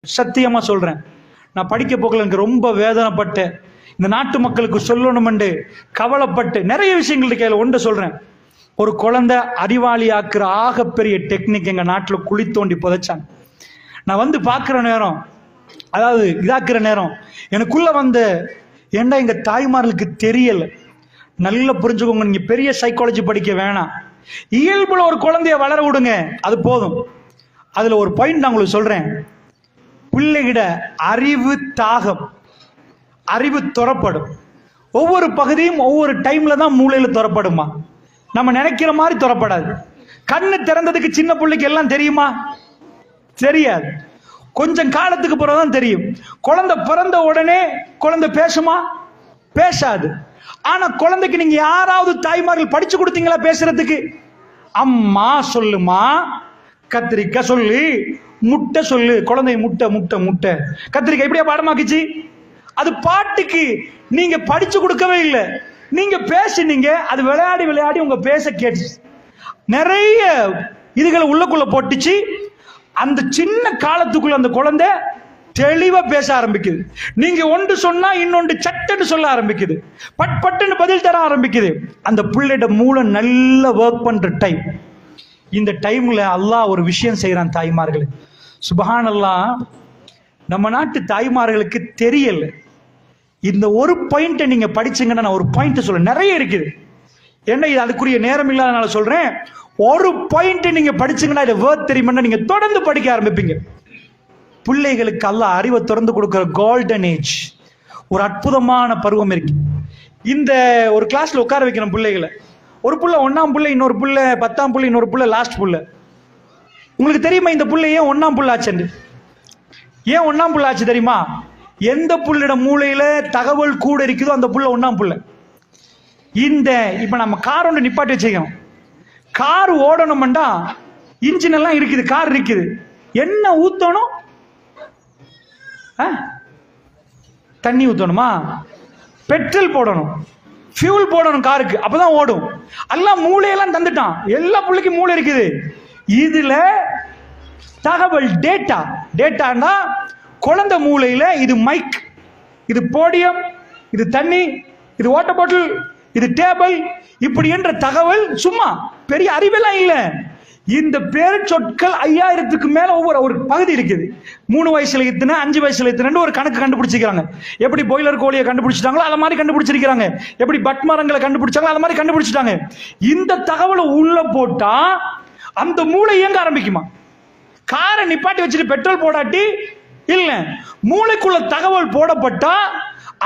சத்தியமா சொல்றேன், நான் படிக்க போகல, எனக்கு ரொம்ப வேதனைப்பட்டேன். இந்த நாட்டு மக்களுக்கு சொல்லணும்னு கவலைப்பட்டு நிறைய விஷயங்கள் கையில ஒன்று சொல்றேன். ஒரு குழந்தை அறிவாளி ஆக்குற ஆகப்பெரிய டெக்னிக் எங்க நாட்டில் குழி தோண்டி புதைச்சாங்க. நான் வந்து பார்க்குற நேரம், அதாவது இதாக்குற நேரம், எனக்குள்ள வந்து ஏண்டா எங்க தாய்மார்களுக்கு தெரியல. நல்லா புரிஞ்சுக்கோங்க, நீங்க பெரிய சைக்காலஜி படிக்க வேணாம், இயல்புல ஒரு குழந்தைய வளர விடுங்க, அது போதும். அதுல ஒரு பாயிண்ட் நான் உங்களுக்கு சொல்றேன். பிள்ளைகிட அறிவு தாகம், அறிவு துறப்படும். ஒவ்வொரு பகுதியும் ஒவ்வொரு டைம்ல தான் மூளையில துறப்படுமா. நம்ம நினைக்கிற மாதிரி துறப்படாது. கண்ணு திறந்ததுக்கு சின்ன பிள்ளைக்கு எல்லாம் தெரியுமா? தெரியாது. கொஞ்சம் காலத்துக்கு பிறகுதான் தெரியும். குழந்தை பிறந்த உடனே குழந்தை பேசுமா? பேசாது. ஆனா குழந்தைக்கு நீங்க யாராவது தாய்மார்கள் படிச்சு கொடுத்தீங்களா பேசுறதுக்கு? அம்மா சொல்லுமா, கத்திரிக்காய் சொல்லி, முட்டை சொல்லு, குழந்தை முட்டை முட்டை முட்டை, கத்திரிக்காய் இப்படியா பாடமாக்கிச்சு? அது பாட்டுக்கு நீங்க படிச்சு கொடுக்கவே இல்லை, நீங்க பேசினீங்க, அது விளையாடி விளையாடி உங்க பேச கேட்டு நிறைய இதுகளை உள்ளுக்குள்ள போட்டுச்சு. அந்த சின்ன காலத்துக்குள்ள அந்த குழந்தை தெளிவா பேச ஆரம்பிக்குது. நீங்க ஒன்று சொன்னா இன்னொன்று சட்டன்னு சொல்ல ஆரம்பிக்குது, பட் பட்டுன்னு பதில் தர ஆரம்பிக்குது. அந்த பிள்ளையோட மூளை நல்ல ஒர்க் பண்ற டைம். இந்த டைம்ல அல்லாஹ் ஒரு விஷயம் செய்யறான் தாய்மார்கள். சுப்ஹானல்லாஹ், நம்ம நாட்டு தாய்மார்களுக்கு தெரியல. இந்த ஒரு பாயிண்ட்டை நீங்க படிச்சீங்கன்னா, நான் ஒரு பாயிண்ட் சொல்ல, நிறைய இருக்குது, என்ன இது அதுக்குரிய நேரம் இல்லாதனால சொல்றேன். ஒரு பாயிண்ட் நீங்க படிச்சீங்கன்னா இது வேர்த் தெரியுமா, நீங்க தொடர்ந்து படிக்க ஆரம்பிப்பீங்க. பிள்ளைகளுக்கு அல்லாஹ் அறிவை திறந்து கொடுக்கிற கோல்டன் ஏஜ், ஒரு அற்புதமான பருவம் இருக்கு. இந்த ஒரு கிளாஸ்ல உட்கார வைக்கிறோம் பிள்ளைகளை. ஒரு புள்ள 1ஆம் புள்ள, இன்னொரு புள்ள 10ஆம் புள்ள, இன்னொரு புள்ள லாஸ்ட் புள்ள. உங்களுக்கு தெரியுமா இந்த புள்ள ஏன் 1ஆம் புள்ள ஆச்சு? ஏன் 1ஆம் புள்ள ஆச்சு தெரியுமா? எந்த புள்ளிட மூளையில தகவல் கூட இருக்குதோ அந்த புள்ள 1ஆம் புள்ள. இந்த இப்ப நம்ம கார் ஒன்று நிப்பாட்டி வச்சுக்கணும். கார் ஓடணும்டா இன்ஜின் எல்லாம் இருக்குது, கார் இருக்குது, என்ன ஊத்தணும்? தண்ணி ஊத்தணுமா? பெட்ரோல் போடணும், ஃபியூல் போடணும் காருக்கு, அப்பதான் ஓடும். எல்லாம் மூளையெல்லாம் தந்துட்டான், எல்லா புள்ளைக்கும் மூளை இருக்குது. இதுல தகவல் டேட்டா, டேட்டான்னா குழந்தை மூளையில இது மைக், இது போடியம், இது தண்ணி, இது வாட்டர் பாட்டில், இது டேபிள், இப்படி என்ற தகவல். சும்மா பெரிய அறிவெல்லாம் இல்ல. இந்த பேர் சொற்கள் 5000க்கு மேல ஒவ்வொரு ஒரு பகுதி இருக்குது. 3 வயசுல இத்தனை, 5 வயசுல இத்தனை ஒரு கணக்கு கண்டுபிடிச்சிருக்காங்க. எப்படி பாய்லர் கோழியை கண்டுபிடிச்சிட்டாங்களோ அதை மாதிரி கண்டுபிடிச்சிருக்காங்க. எப்படி பட்மரங்களை கண்டுபிடிச்சாங்களோ அதை மாதிரி கண்டுபிடிச்சிட்டாங்க. இந்த தகவலை உள்ள போட்டா அந்த மூளை இயங்க ஆரம்பிக்குமா? காரை நிப்பாட்டி வச்சுட்டு பெட்ரோல் போடாட்டி இல்ல, மூளைக்குள்ள தகவல் போடப்பட்டா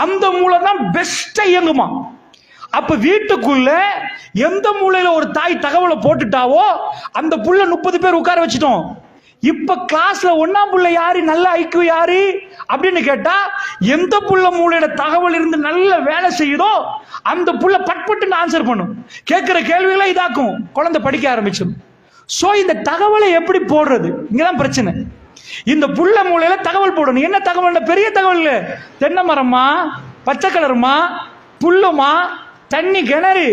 அந்த மூளை தான் பெஸ்டா இயங்குமா. அப்ப வீட்டுக்குள்ள எந்த மூலையில ஒரு தாய் தகவலை போட்டுட்டாவோ அந்த புள்ள 30 பேர் உட்கார வச்சுட்டோம். இப்ப கிளாஸ்ல 1ஆம் புள்ள யாரு, நல்ல ஐக்கியூ யாரு அப்படின்னு கேட்டா, எந்த புள்ள மூளையோட தகவல் இருந்து நல்ல வேலை செய்யுதோ அந்த புள்ள பட்பட்டு ஆன்சர் பண்ணும். கேட்கிற கேள்விகளை இதாக்கும், குழந்தை படிக்க ஆரம்பிச்சிடும். சோ இந்த தகவலை எப்படி போடுறது, இங்கதான் பிரச்சனை. இந்த புள்ள மூளையில தகவல் போடணும். என்ன தகவல்? பெரிய தகவல் இல்ல, தென்னை மரமா, பச்சை கலருமா, புல்லுமா, தண்ணி கிணறு,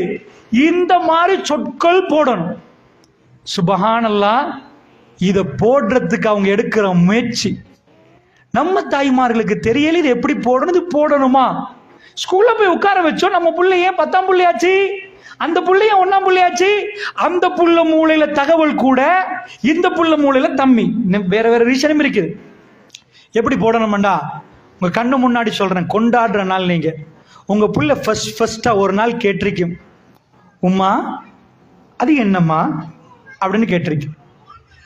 இந்த மாதிரி சொற்கள் போடணும். சுப்ஹானல்லாஹ், இதை போடுறதுக்கு அவங்க எடுக்கிற முயற்சி நம்ம தாய்மார்களுக்கு தெரியல. இது எப்படி போடணும், இது போடணுமா? ஸ்கூல்ல போய் உட்கார வச்சோம். நம்ம புள்ள ஏன் 10ஆம் புள்ளையாச்சு, அந்த புள்ளைய 1ஆம் புள்ளையாச்சு. அந்த புள்ள மூளையில தகவல் கூட, இந்த புள்ள மூளையில தம்மி, வேற வேற ரீசனும் இருக்குது. எப்படி போடணும்டா உங்க கண்ணு முன்னாடி சொல்றேன். கொண்டாடுற நாள் நீங்க உங்க புள்ள ஃபர்ஸ்டா ஒரு நாள் கேட்டிருக்கும், உம்மா அது என்னம்மா அப்படின்னு கேட்டிருக்கும்.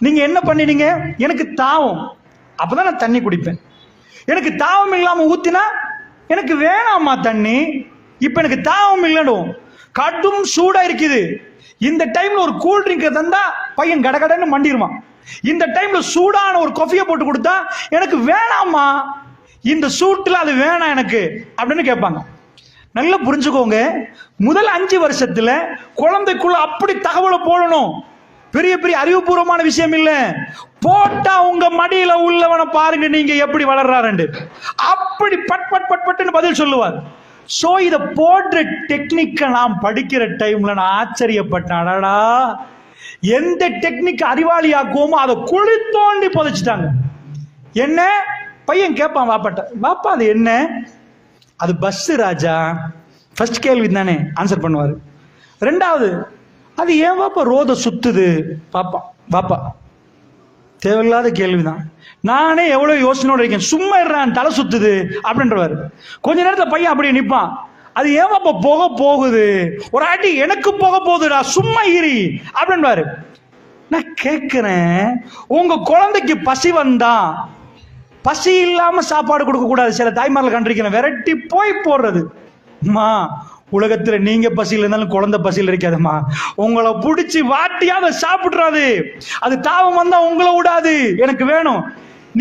நீங்க என்ன பண்ணினீங்க? எனக்கு தாவம், அப்பதான் நான் தண்ணி குடிப்பேன். எனக்கு தாவம் இல்லாம ஊத்தினா எனக்கு வேணாமா தண்ணி, இப்ப எனக்கு தாவம் இல்லடும், கடும் சூடா இருக்குது. இந்த டைம்ல ஒரு கூல் ட்ரிங்க் தந்தா பையன் கடகடன்னு மண்டிருமா. இந்த டைம்ல சூடான ஒரு காஃபியை போட்டு கொடுத்தா எனக்கு வேணாமா, இந்த சூட்டுல அது வேணாம் எனக்கு அப்படின்னு கேட்பாங்க. நல்லா புரிஞ்சுக்கோங்க, முதல் 5 வருஷத்துல குழந்தைக்குள்ள அப்படி தகவலை போடணும். பெரிய பெரிய அறிவுபூர்வமான விஷயம் இல்ல, போட்டா உங்க மடியில உள்ளவனை பாருங்க நீங்க எப்படி வளர்றாரு, அப்படி பட் பட் பட் பட்டுன்னு பதில் சொல்லுவார். சோ இத போடுற டெக்னிக்க நாம் படிக்கிற டைம்ல நான் ஆச்சரியப்பட்டேன். அடடா, எந்த டெக்னிக் அறிவாளி ஆக்குவோமோ அதை குழி தோண்டி புதைச்சிட்டாங்க. என்ன? பையன் கேட்பான் வாப்பாட்ட, வாப்பா அது என்ன? அது பஸ் ராஜா. ஃபர்ஸ்ட் கேள்வி தானே, ஆன்சர் பண்ணுவார். ரெண்டாவது, அது ஏன் வாப்பா ரோத சுத்துது? பாப்பா வாப்பா தேவையில்லாத கேள்விதான். நானே எவ்வளவு யோசனையோட இருக்கேன், சும்மா இருறான் தலை சுத்துது அப்படின்றவாரு. கொஞ்ச நேரத்தில் பையன் அப்படியே நிற்பான், அது ஏன் வாப்பா புகை போகுது? ஒரு அடி எனக்கு புகை போகுதுடா, சும்மா ஈரி அப்படின்வாரு. நான் கேட்கிறேன், உங்க குழந்தைக்கு பசி வந்தா பசி இல்லாம சாப்பாடு கொடுக்க கூடாது. சில தாய்மார்கள் கண்டிருக்கிறேன், விரட்டி போய் போடுறது. அம்மா, உலகத்துல நீங்க பசியில் இருந்தாலும் குழந்தை பசியில் இருக்காதுமா, உங்களை பிடிச்சி வாட்டியாவது சாப்பிடுறாது. அது தாவம் வந்தா உங்களை விடாது, எனக்கு வேணும்.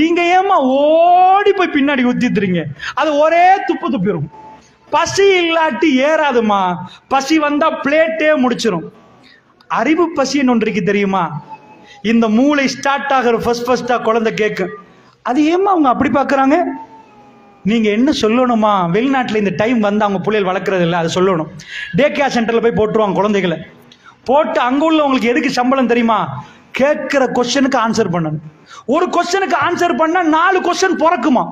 நீங்க ஏமா ஓடி போய் பின்னாடி ஊத்திட்டுறீங்க? அது ஒரே துப்பு துப்பிடும். பசி இல்லாட்டி ஏறாதுமா, பசி வந்தா பிளேட்டே முடிச்சிடும். அறிவு பசின்னு ஒன்று இருக்கு தெரியுமா? இந்த மூளை ஸ்டார்ட் ஆகிற ஃபர்ஸ்டா குழந்தை கேட்கும். அது ஏமா அவங்க அப்படி பார்க்குறாங்க? நீங்க என்ன சொல்லணுமா? வெளிநாட்டில் இந்த டைம் வந்து அவங்க பிள்ளைகள் வளர்க்குறது இல்லை, அதை சொல்லணும். டே கேர் சென்டரில் போய் போட்டுருவாங்க குழந்தைகளை. போட்டு அங்கே உள்ளவங்களுக்கு எதுக்கு சம்பளம் தெரியுமா? கேட்குற கொஸ்டனுக்கு ஆன்சர் பண்ணணும். ஒரு கொஸ்டனுக்கு ஆன்சர் பண்ணா 4 கொஸ்டின் பிறக்குமா.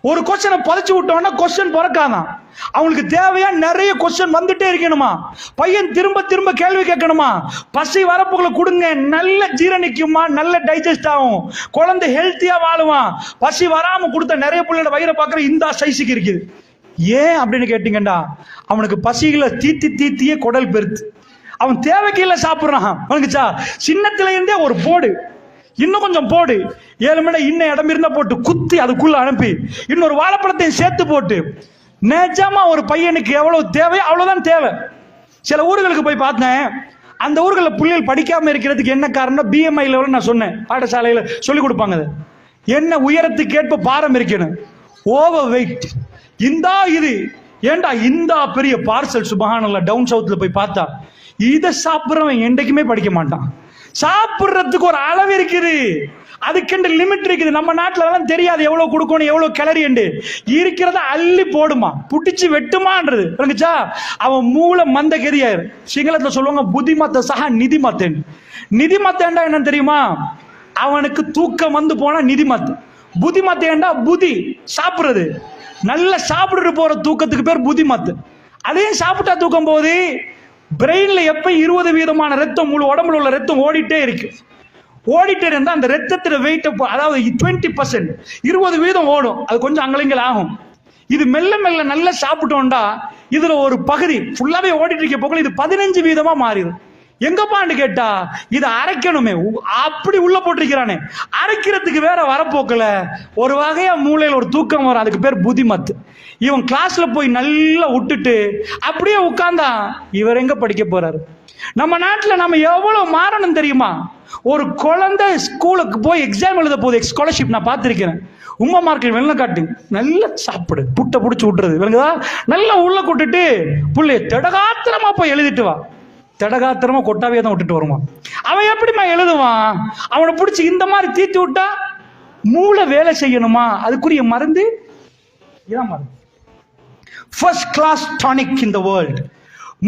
ஒரு கொஸ்டனை புதைச்சு விட்டோம்னா கொஸ்டின் பிறக்காதான். அவங்களுக்கு தேவையா நிறைய கொஸ்டின் வந்துட்டே இருக்கணுமா. பையன் திரும்ப திரும்ப கேள்வி கேட்கணுமா. பசி வரப்புகளை கொடுங்க, நல்ல ஜீரணிக்குமா, நல்ல டைஜஸ்ட் ஆகும், குழந்தை ஹெல்த்தியா வாழுவான். பசி வராம கொடுத்த நிறைய பிள்ளையோட வயிறை பார்க்குற இந்த சைஸுக்கு இருக்குது. ஏன் அப்படின்னு கேட்டீங்கடா, அவனுக்கு பசிகளை தீத்தியே குடல் பெருத்து, அவன் தேவைக்கு இல்லை சாப்பிட்றான். அவனுக்குச்சா சின்னத்துல இருந்தே ஒரு போடு, இன்னும் கொஞ்சம் போடு, 7 மணி இன்னும் இடம் இருந்தா போட்டு குத்தி அதுக்குள்ள அனுப்பி இன்னொரு வாழைப்பழத்தையும் சேர்த்து போட்டு, நிஜமா ஒரு பையனுக்கு எவ்வளவு தேவையோ அவ்வளவுதான் தேவை. சில ஊர்களுக்கு போய் பார்த்தேன், அந்த ஊர்களில் பிள்ளைகள் படிக்காம இருக்கிறதுக்கு என்ன காரணம்? BMI லெவல் நான் சொன்னேன், பாடசாலையில் சொல்லி கொடுப்பாங்க. என்ன உயரத்துக்கு ஏற்ப பாரம் இருக்கணும், ஓவர் வெயிட். இந்தா இது ஏண்டா இந்த பெரிய பார்சல், சுபஹானல்லாஹ், டவுன் சவுத்ல போய் பார்த்தா இதை சாப்பிட்றவன் என்றைக்குமே படிக்க மாட்டான். சாப்பிட்றதுக்கு ஒரு அளவு இருக்குது, அதுக்கு லிமிட் இருக்குது. நம்ம நாட்டில் தெரியாது எவ்வளவு கொடுக்கணும், எவ்வளவு கிளறி இருக்கிறத அள்ளி போடுமா, புட்டிச்சு வெட்டுமான்றது. அவன் மூளை மந்த கதியாயிரு. சிங்களத்தில் சொல்லுவாங்க புத்திமத்த சஹா நிதிமத்தன். நிதிமத்தேண்டா என்னன்னு தெரியுமா? அவனுக்கு தூக்கம் வந்து போனா நிதிமத்து. புத்திமத்தேண்டா புதி சாப்பிடுறது, நல்ல சாப்பிட்டு போற தூக்கத்துக்கு பேர் புத்திமத்து. அதையும் சாப்பிட்டா தூக்கம் போகுது. பிரெயின்ல எப்ப 20% ரத்தம் முழு உடம்புல உள்ள ரத்தம் ஓடிட்டே இருக்கு. ஓடிட்டே இருந்தா அந்த ரத்தத்துல வெயிட், அதாவது 20% 20% ஓடும். அது கொஞ்சம் அங்கலங்கள் ஆகும். இது மெல்ல மெல்ல நல்லா சாப்பிட்டோம்டா இதுல ஒரு பகுதி ஃபுல்லாவே ஓடிட்டு இருக்க போகல, இது 15% மாறிடும். எங்கப்பான்னு கேட்டா, இதை அரைக்கணுமே, அப்படி உள்ள போட்டிருக்கிறானே, அரைக்கிறதுக்கு வேற வரப்போக்கல. ஒரு வகையா மூளையில் ஒரு தூக்கம் வரும், அதுக்கு பேர் புத்திமத்து. இவன் கிளாஸ்ல போய் நல்லா விட்டுட்டு அப்படியே உட்கார்ந்தா இவர் எங்க படிக்க போறாரு? நம்ம நாட்டில் நம்ம எவ்வளவு மாறணும் தெரியுமா? ஒரு குழந்தை ஸ்கூலுக்கு போய் எக்ஸாம் எழுத போகுது, ஸ்காலர்ஷிப் நான் பார்த்திருக்கிறேன். உமா மார்க்கெட் வெள்ளை காட்டு நல்லா சாப்பிடு, புட்டை பிடிச்சி விட்டுறது விளங்குதா, நல்லா உள்ள கூட்டுட்டு புள்ளைய திடகாத்திரமா போய் எழுதிட்டு வா. திடகாத்திரமா கொட்டாவே தான் விட்டுட்டு வருவான். அவன் எப்படிமா எழுதுவான்? அவனை பிடிச்சி இந்த மாதிரி தீர்த்து விட்டா மூளை வேலை செய்யணுமா? அதுக்குரிய மருந்து இதான் மருந்து. First class tonic in the world.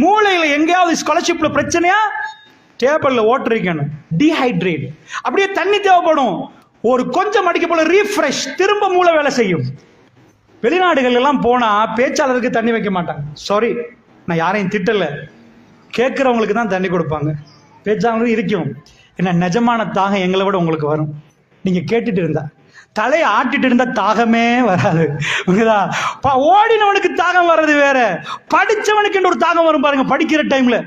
மூளையில எங்கேயாவது ஸ்காலர்ஷிப்ல பிரச்சனையா, டேபிள்ல வாட்டர் இருக்கணும், டீஹைட்ரேட், அப்படியே தண்ணி தேவைப்படும். ஒரு கொஞ்சம் அடிக்க போல ரீஃப்ரெஷ், திரும்ப மூளை வேலை செய்யும். வெளிநாடுகள் எல்லாம் போனா பேச்சாளருக்கு தண்ணி வைக்க மாட்டாங்க. சாரி, நான் யாரையும் திட்டல, கேட்கிறவங்களுக்கு தான் தண்ணி கொடுப்பாங்க. பேச்சாளருக்கு இருக்கும். என்ன நிஜமான தாகம் எங்களை விட உங்களுக்கு வரும். நீங்க கேட்டுட்டு இருந்தா, தலையை ஆட்டிட்டு இருந்தா தாகமே வராது. ஓடினவனுக்கு தாகம் வர்றது வேற, படிச்சவனுக்கு ஒரு தாகம் வரும் பாருங்க. படிக்கிற டைம்ல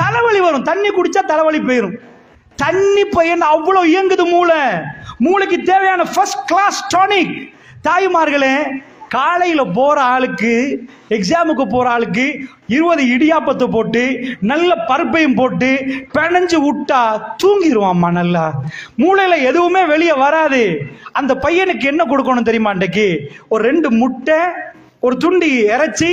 தலைவலி வரும், தண்ணி குடிச்சா தலைவலி போயிடும். தண்ணி பையன் அவ்வளவு இயங்குது மூளை. மூளைக்கு தேவையான ஃபர்ஸ்ட் கிளாஸ் டானிக். தாய்மார்களே, காலையில போற ஆளுக்கு, எக்ஸாமுக்கு போற ஆளுக்கு 20 இடியாப்பத்தை போட்டு நல்ல பருப்பையும் போட்டு பிணைஞ்சு விட்டா தூங்கிடுவாம்மா. நல்லா மூளையில எதுவுமே வெளியே வராது. அந்த பையனுக்கு என்ன கொடுக்கணும் தெரியுமா? அன்றைக்கு ஒரு 2 முட்டை, ஒரு துண்டி இறைச்சி,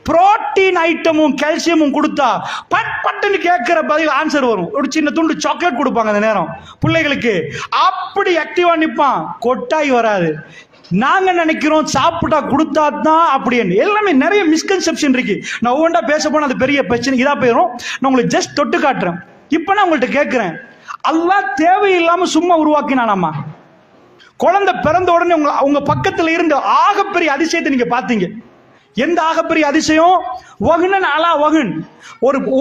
புரோட்டீன் ஐட்டமும் கால்சியமும் கொடுத்தா பட் பட்டுன்னு கேட்கிற பதில் ஆன்சர் வரும். ஒரு சின்ன துண்டு சாக்லேட் கொடுப்பாங்க அந்த நேரம் பிள்ளைகளுக்கு. அப்படி ஆக்டிவா நிற்பான், கொட்டாய் வராது. நாங்க நினைக்கிறோம் சாப்பிட்டா கொடுத்தா தான் அப்படின்னு. எல்லாமே நிறைய மிஸ்கன்செப்ஷன் இருக்கு. நான் ஒவ்வொன்றா பேச போனா அது பெரிய பிரச்சனை இதா போயிடும். நான் உங்களுக்கு ஜஸ்ட் தொட்டு காட்டுறேன். இப்ப நான் உங்கள்கிட்ட கேட்கிறேன், அல்லாஹ் தேவையில்லாம சும்மா உருவாக்கினானாமா? குழந்தை பிறந்த உடனே அவங்க பக்கத்துல இருந்த ஆகப்பெரிய அதிசயத்தை நீங்க பாத்தீங்க. எந்த ஆகப்பெரிய அதிசயம்? வகுனன் அலா வகுன்.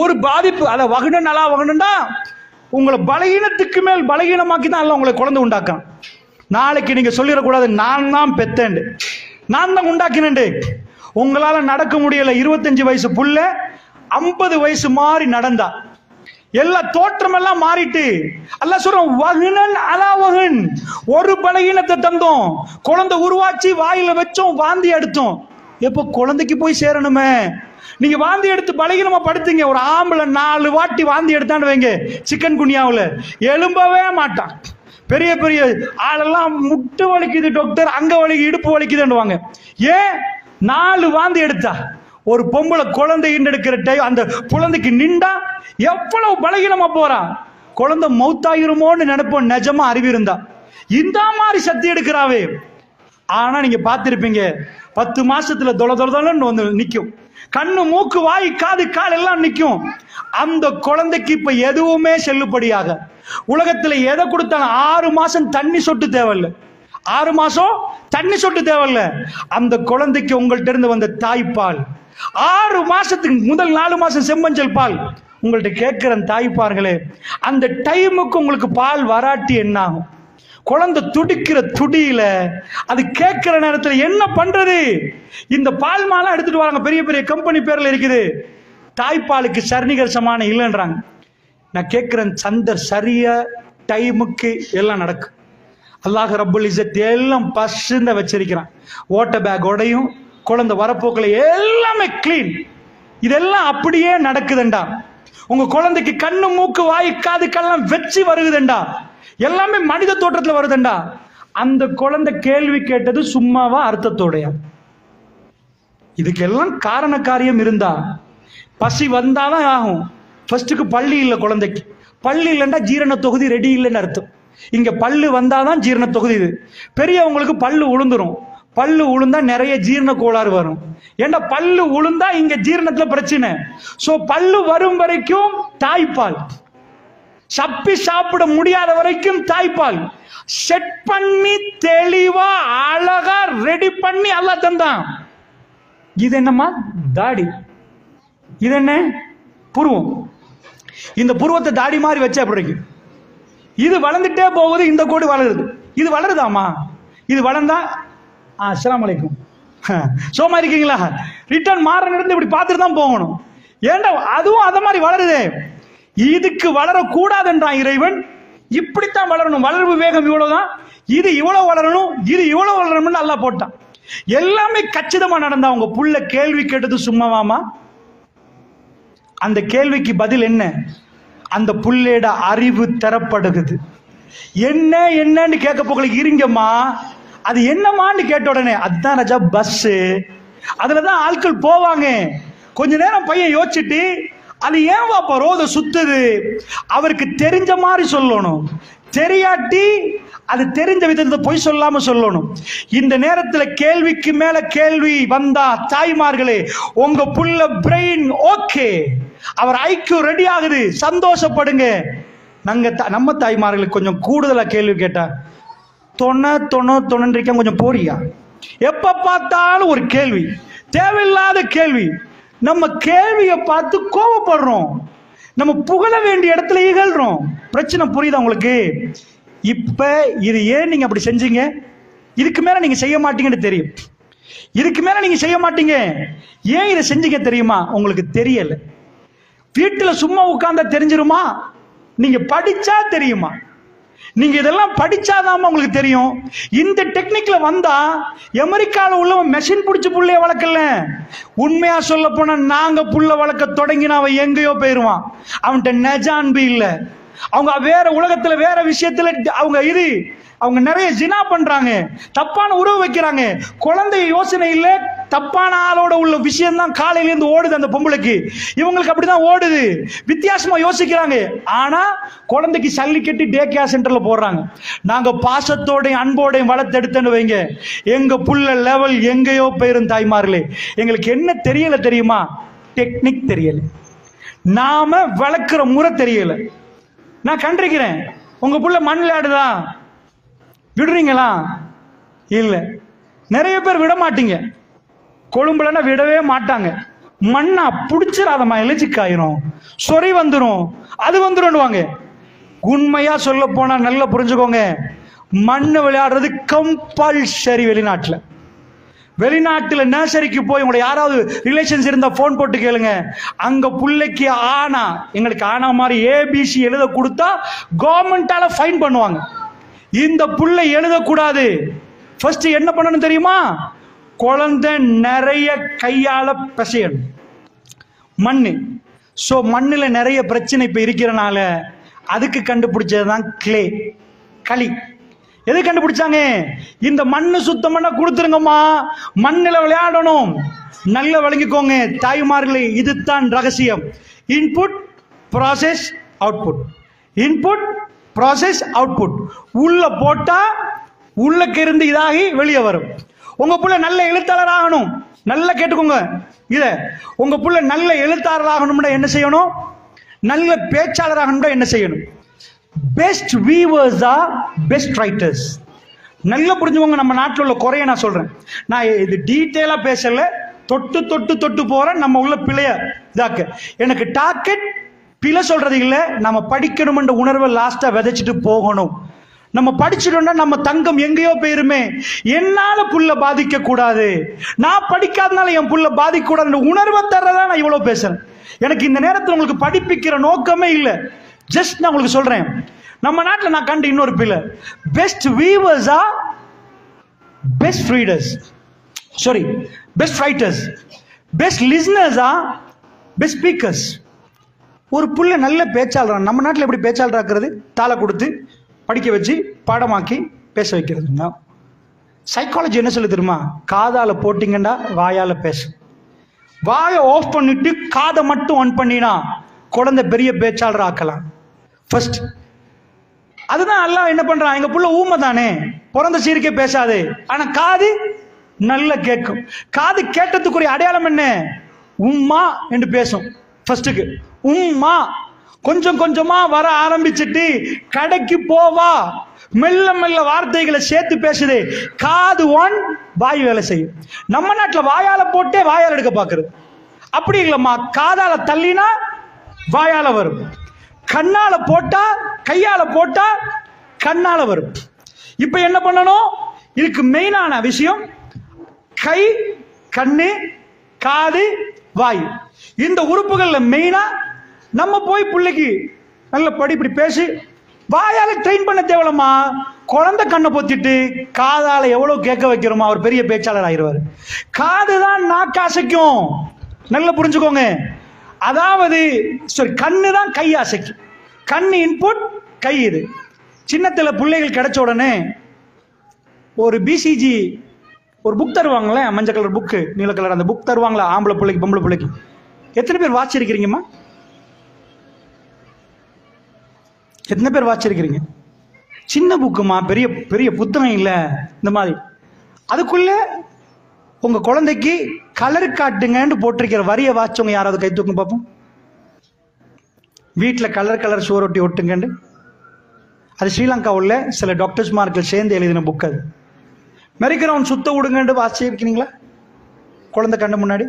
ஒரு பாதிப்பு, அத வகுனன் அலா வகுனா உங்களை பலகீனத்துக்கு மேல் பலகீனமாக்கி தான் உங்களை குழந்தை உண்டாக்கான். நாளைக்கு நீங்க சொல்லிடக்கூடாது நான் தான் பெத்தேன், நான் தான் உண்டாக்கினேன். உங்களால நடக்க முடியல. 25 வயசு புள்ள 50 வயசு மாறி நடந்தா, எல்லா தோற்றம் எல்லாம் மாறிட்டு. அல்லாஹ் சொல்றோம் வகுனன் அலா வகுன். ஒரு பலகீனத்தை தந்தோம், குழந்தை உருவாச்சு, வாயில வச்சோம், வாந்தி எடுத்தோம். எப்போ குழந்தைக்கு போய் சேரணுமே. நீங்க வாந்தி எடுத்து பலகீனமா படுத்தீங்க. ஒரு ஆம்பளை 4 வாட்டி வாந்தி எடுத்தான்னு வைங்க, சிக்கன் குனியாவில் எழும்பவே மாட்டான். பெரிய பெரிய ஆளெல்லாம் முட்டு வலிக்குது டாக்டர், அங்க வலிக்கு, இடுப்பு வலிக்குதுன்னுவாங்க. ஏன்? 4 வாந்தி எடுத்தா. ஒரு பொம்பளை குழந்தை எடுக்கிற டைம் அந்த குழந்தைக்கு நின்றா எவ்வளவு பலகீனமா போறான். குழந்தை மௌத்தாயிருமோன்னு நினைப்போம், நிஜமா அறிவு இருந்தா. இந்த மாதிரி சக்தி எடுக்கிறாவே. ஆனா நீங்க பார்த்திருப்பீங்க, 10 மாசத்துல தொல தொலன்னு வந்து நிக்கும். கண்ணு, மூக்கு, வாய், காது, கால் எல்லாம் நிக்கும். அந்த குழந்தைக்கு இப்ப எதுவுமே செல்லுபடியாக. உலகத்துல எதை கொடுத்தாலும் 6 மாசம் தண்ணி சொட்டு தேவையில்லை. 6 மாசம் தண்ணி சொட்டு தேவையில்ல. அந்த குழந்தைக்கு உங்கள்ட்ட இருந்து வந்த தாய்ப்பால் 6 மாசத்துக்கு முதல் 4 மாசம் செம்மஞ்சள் பால். உங்கள்ட்ட கேட்கிற தாய்ப்பார்களே, அந்த டைமுக்கு உங்களுக்கு பால் வராட்டி என்ன ஆகும்? குழந்தை துடிக்கிற துடியில அது கேட்கிற நேரத்தில் என்ன பண்றது? இந்த பால் மாலாம் எடுத்துட்டு வராங்க, பெரிய பெரிய கம்பெனி பேர்ல இருக்குது. தாய்ப்பாலுக்கு சர்ணிகர் சமானம் இல்லைன்றாங்க. நான் கேட்கிறேன், சந்தர் சரியா டைமுக்கு எல்லாம் நடக்கும். அல்லாஹ் ரப்புல் இஸ்ஸத் எல்லாம் பசுந்த வச்சிருக்கிறான். ஓட்ட பேக் உடையும், குழந்தை வரப்போக்கில் எல்லாமே கிளீன். இதெல்லாம் அப்படியே நடக்குதுண்டா. உங்க குழந்தைக்கு கண்ணு, மூக்கு, வாய், காதுக்கெல்லாம் வச்சு வருகுதுண்டா. எல்லாமே மனித தோற்றத்தில் வருதுண்டா. அந்த குழந்தை கேள்வி கேட்டது சும்மாவா, அர்த்தத்தோடையா? இதுக்கெல்லாம் காரண காரியம் இருந்தா பசி வந்தாதான் ஆகும். ஃபர்ஸ்ட்டுக்கு பள்ளி இல்லை குழந்தைக்கு. பள்ளி இல்லைன்னா ஜீரண தொகுதி ரெடி இல்லைன்னு அர்த்தம். இங்க பல்லு வந்தாதான் ஜீரண தொகுதி. இது பெரியவங்களுக்கு பல்லு உளுந்துரும். பல்லு உளுந்தா நிறைய ஜீரண கோளாறு வரும். ஏன்னா பல்லு உளுந்தா இங்க ஜீரணத்துல பிரச்சனை. சோ பல்லு வரும் வரைக்கும் தாய்ப்பால், சப்பி சாப்பிட முடியாத வரைக்கும் தாய்ப்பால் செட் பண்ணி தெளிவா அழகா ரெடி பண்ணி அல்லாஹ் தந்தான். இது என்னமா? தாடி. இது என்ன? புருவம். இந்த புருவத்தை தாடி மாதிரி வச்சா அப்படி இருக்கு. இது வளர்ந்துட்டே போகுது, இந்த கோடு வளருது. இது வளருதாமா? இது வளர்ந்தா அஸ்ஸலாமு அலைக்கும் சோமா இருக்கீங்களா, ரிட்டர்ன் மாற நடந்து இப்படி பார்த்துட்டு தான் போகணும். ஏண்டா அதுவும் அத மாதிரி வளருதே. இதுக்கு வளரக்கூடாதுன்றான் இறைவன். இப்படித்தான் வளரணும், வளர்வு வேகம் இவ்வளவுதான், இது இவ்வளவு வளரணும், இது இவ்வளவு வளரணும்னு அல்லாஹ் போட்டான். எல்லாமே கச்சிதமா நடந்தா. உங்க புள்ள கேள்வி கேட்டது சும்மாவாமா? அந்த கேள்விக்கு பதில் என்ன? அந்த புள்ளையோட அறிவு தரப்படுகிறது. என்ன என்னன்னு கேட்க போகல, இருங்கம்மா அது என்னமான்னு கேட்ட உடனே அதுதான் ராஜா பஸ். அதுலதான் ஆட்கள் போவாங்க. கொஞ்ச நேரம் பையன் யோசிச்சுட்டு அது ஏன் வாப்பா ரோத சுத்துது, அவருக்கு தெரிஞ்ச மாதிரி சொல்லணும். தெரியாட்டி அது தெரிஞ்ச விதத்தை பொய் சொல்லாம சொல்லணும். இந்த நேரத்தில் கேள்விக்கு மேல கேள்வி வந்தா தாய்மார்களே, உங்க புள்ள பிரெயின் ஓகே, அவர் ஐக்கியூ ரெடி ஆகுது, சந்தோஷப்படுங்க. நம்ம தாய்மார்களுக்கு கொஞ்சம் கூடுதலா கேள்வி கேட்டா தொண்ணு கொஞ்சம் போறியா, எப்ப பார்த்தாலும் ஒரு கேள்வி, தேவையில்லாத கேள்வி. நம்ம கேள்வியை பார்த்து கோபப்படுறோம், நம்ம புகழ வேண்டிய இடத்துல இகழ்றோம். பிரச்சனை புரியுதா உங்களுக்கு? இப்ப இது ஏன் நீங்க அப்படி செஞ்சீங்க, இதுக்கு மேல நீங்க செய்ய மாட்டீங்கன்னு தெரியும். இதுக்கு மேல நீங்க செய்ய மாட்டீங்க, ஏன் இதை செஞ்சீங்க தெரியுமா? உங்களுக்கு தெரியல. வீட்டுல சும்மா உட்கார்ந்தா தெரிஞ்சிருமா? நீங்க படிச்சா தெரியுமா? நீங்க இதெல்லாம் படிச்சாதான் உங்களுக்கு தெரியும். இந்த டெக்னிக்ல வந்தா அமெரிக்கால உள்ள மெஷின் பிடிச்சி புள்ளைய வளர்க்கல. உண்மையா சொல்ல போனா நாங்க புள்ள வளர்க்க தொடங்கினா அவன் எங்கேயோ போயிருவான். அவன்கிட்ட நெஜான்பி இல்ல. அவங்க வேற உலகத்துல வேற விஷயத்துல அவங்க நிறைய ஜினா பண்றாங்க, தப்பான உறவு வைக்கிறாங்க. குழந்தை யோசனை இல்ல, தப்பான ஆளோட உள்ள விஷயம் தான் காலையில இருந்து ஓடுது அந்த பொம்பளைக்கு. இவங்களுக்கு அப்படிதான் ஓடுது, வித்தியாசமா யோசிக்கிறாங்க. ஆனா குழந்தைக்கு சல்லி கட்டி டே கேர் சென்டர்ல போடுறாங்க. நாங்க பாசத்தோடையும் அன்போடையும் வளர்த்தெடுத்தேன்னு வைங்க, எங்க புள்ள லெவல் எங்கேயோ போயிரும். தாய்மார்களே, எங்களுக்கு என்ன தெரியல தெரியுமா? டெக்னிக் தெரியல, நாம வளர்க்கிற முறை தெரியல. நான் கண்டிருக்கிறேன், உங்க புள்ள மண் விளையாடுதா, விடுறீங்களா? இல்லை. நிறைய பேர் விட மாட்டீங்க. கொழும்புலன்னா விடவே மாட்டாங்க. மண்ணா பிடிச்சிடாதம்மா, எலிச்சிக்காயிரும், சொறி வந்துடும், அது வந்துடும்வாங்க. உண்மையா சொல்ல போனா நல்லா புரிஞ்சுக்கோங்க, மண்ணு விளையாடுறது கம்பல்சரி. வெளிநாட்டுல நர்சரிக்கு போய் உங்களோட யாராவது ரிலேஷன்ஸ் இருந்தா போன் போட்டு கேளுங்க. அங்க புள்ளைக்கு ஆனா, எங்களுக்கு ஆனா மாதிரி ஏபிசி எழுத கொடுத்தா கவர்மெண்டால ஃபைன் பண்ணுவாங்க. இந்த புள்ளை எழுதக்கூடாது. ஃபர்ஸ்ட் என்ன பண்ணணும் தெரியுமா? குழந்தை நிறைய கையால பிசையணும் மண்ணு. ஸோ மண்ணில் நிறைய பிரச்சனை இப்போ இருக்கிறனால அதுக்கு கண்டுபிடிச்சதுதான் கிளே, களி. எது கண்டுபிடிச்சாங்க? இந்த மண்ணு சுத்தம் பண்ண கொடுத்துருங்கம்மா, மண்ணில் விளையாடணும். நல்ல விளங்கிக்கோங்க தாய்மார்களே, இதுதான் ரகசியம். Input process output, input process output. உள்ள போட்டா உள்ளக்கு இருந்து இதாகி வெளியே வரும். உங்க புள்ள நல்ல எழுத்தாளர் ஆகணும். நல்லா கேட்டுக்கோங்க இத. உங்க புள்ள நல்ல எழுத்தாளர் ஆகணும்னா என்ன செய்யணும்? நல்ல பேச்சாளர் ஆகணும்னா என்ன செய்யணும்? Best viewers are best writers. நல்லா புரிஞ்சுக்கோங்க. நம்ம நாட்டில் உள்ள குறைய நான் சொல்றேன். நான் இது டீட்டெயிலா பேசல, தொட்டு தொட்டு தொட்டு போறேன். நம்ம உள்ள பிழைய இதாக்க எனக்கு டாக்கெட் பிழை சொல்றது இல்லை. நம்ம படிக்கணும்ன்ற உணர்வை லாஸ்டா விதைச்சிட்டு போகணும். நம்ம படிச்சிட்டோம்னா நம்ம தங்கம் எங்கேயோ போயிருமே. என்னால புள்ள பாதிக்க கூடாது, நான் படிக்காதனால என் புள்ள பாதிக்க கூடாது உணர்வை தர்றதான் நான் இவ்வளவு பேசுறேன். எனக்கு இந்த நேரத்தில் உங்களுக்கு படிப்பிக்கிற நோக்கமே இல்லை. ஜஸ்ட் நான் உங்களுக்கு சொல்றேன், நம்ம நாட்டில் நான் கண்ட இன்னொரு பிள்ளை, best viewers are best readers, sorry best writers, best listeners are best speakers. ஒரு புள்ள நல்ல பேச்சாளர். நம்ம நாட்டில் எப்படி பேச்சாளர் ஆக்குறது? தாளை கொடுத்து படிக்க வச்சு பாடமாக்கி பேச வைக்கிறதுங்க. சைக்காலஜி என்ன சொல்லு தெரியுமா? காதால போட்டிங்கன்னா வாயால பேசு. வாயை ஆஃப் பண்ணிட்டு காதை மட்டும் ஆன் பண்ணினா குழந்தை பெரிய பேச்சாளர் ஆக்கலாம். ஃபர்ஸ்ட் அதுதான் அல்லாஹ் என்ன பண்றான்? எங்க புள்ள ஊமை தானே, பிறந்த சீரிக்கே பேசாது, ஆனா காது நல்ல கேட்கும். காது கேட்டதுக்குரிய அடையாளம் என்ன? உம்மா என்று பேசும். ஃபர்ஸ்ட்டுக்கு உம்மா கொஞ்சம் கொஞ்சமா வர ஆரம்பிச்சுட்டு கடைக்கு போவா, மெல்ல மெல்ல வார்த்தைகளை சேர்த்து பேசுது. காது ஒன், வாய் வேலை செய்யும். நம்ம நாட்டில் வாயால போட்டே வாயால் எடுக்க பாக்குறது. அப்படி இல்லம்மா, காதால தள்ளினா வாயால வரும், கண்ணால போட்டா கையால போட்டா கண்ணால வரும். இப்ப என்ன பண்ணணும்? இதுக்கு மெயினான விஷயம் கை, கண்ணு, காது, வாய். இந்த உறுப்புகள்ல மெயினா நம்ம போய் பிள்ளைக்கு நல்ல படி இப்படி பேசி வாயால ட்ரெயின் பண்ண தேவலம்மா. குழந்தை கண்ணை பொத்திட்டு காதால எவ்வளவு கேட்க வைக்கிறோமோ அவர் பெரிய பேச்சாளர் ஆயிடுவார். காதுதான் நாக்கு அசைக்கும். நல்லா புரிஞ்சுக்கோங்க. அதாவது கண்ணு தான் கை அசைக்கும். கண்ணு இன்புட், கை இது. சின்னத்துல பிள்ளைகள் கிடைச்ச உடனே ஒரு பிசிஜி ஒரு புக் தருவாங்களே, மஞ்சள் கலர் புக்கு, நீல கலர், அந்த புக் தருவாங்களா ஆம்பளை பிள்ளைக்கு பொம்பளை பிள்ளைக்கு? எத்தனை பேர் வாசிச்சிருக்கிறீங்கம்மா? எத்தனை பேர் வாசிச்சிருக்கிறீங்க? சின்ன புக்குமா, பெரிய பெரிய புத்தகம் இல்லை இந்த மாதிரி. அதுக்குள்ள உங்க குழந்தைக்கு கலர் காட்டுங்கன்னு போட்டிருக்கிற வரியை வாசிச்சவங்க யாராவது கை தூக்குங்க பார்ப்போம். வீட்டில் கலர் கலர் சுவரொட்டி ஒட்டுங்கன்னு. அது ஸ்ரீலங்கா உள்ள சில டாக்டர்ஸ் மார்கள் சேர்ந்து எழுதின புக். அது மெரிக்கிறவன் சுத்த விடுங்கன்னு வாசிச்சிருக்கிறீங்களா குழந்தை கண்ணு முன்னாடி?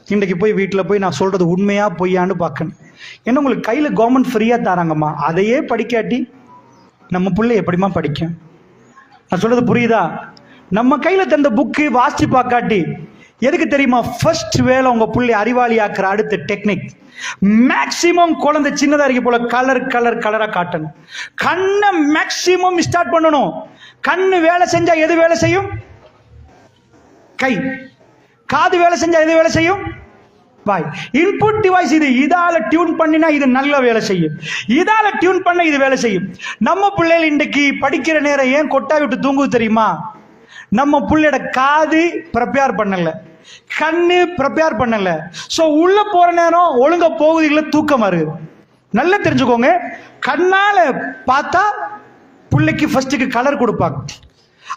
இன்றைக்கு போய் வீட்டில் போய் நான் சொல்றது உண்மையா பொய்யான்னு பார்க்கணும். ஏன்னா உங்களுக்கு கையில் கவர்மெண்ட் ஃப்ரீயாக தராங்கம்மா, அதையே படிக்காட்டி நம்ம பிள்ளை எப்படிமா படிக்கும்? நான் சொல்றது புரியுதா? நம்ம கையில் தந்த புக்கு வாசிச்சு பார்க்காட்டி எதுக்கு தெரியுமா? ஃபர்ஸ்ட் வேலை உங்க பிள்ளை அறிவாளி ஆக்குற அடுத்த டெக்னிக், மேக்சிமம் குழந்தை சின்னதா இருக்க போல கலர் கலர் கலரா காட்டணும். கண்ணை மேக்சிமம் ஸ்டார்ட் பண்ணணும். கண்ணு வேலை செஞ்சா எது வேலை செய்யும்? கை. காது வேலை செஞ்சா எது வேலை செய்யும்? வாய். இன்புட் டிவைஸ் இது. இதால டியூன் பண்ணினா இது நல்ல வேலை செய்யும், இதால டியூன் பண்ண இது வேலை செய்யும். நம்ம பிள்ளைகள் இன்றைக்கு படிக்கிற நேரம் ஏன் கொட்டாய் விட்டு தூங்குது தெரியுமா? நம்ம பிள்ளையோட காது ப்ரிப்பேர் பண்ணல, கண்ணு ப்ரிப்பேர் பண்ணல. சோ உள்ள போற நேரம் ஒழுங்கா போகுது இல்ல, தூக்கம் வருது. நல்லா தெரிஞ்சுக்கோங்க. கண்ணால பார்த்தா பிள்ளைக்கு ஃபர்ஸ்ட்டுக்கு கலர் கொடுப்பாங்க,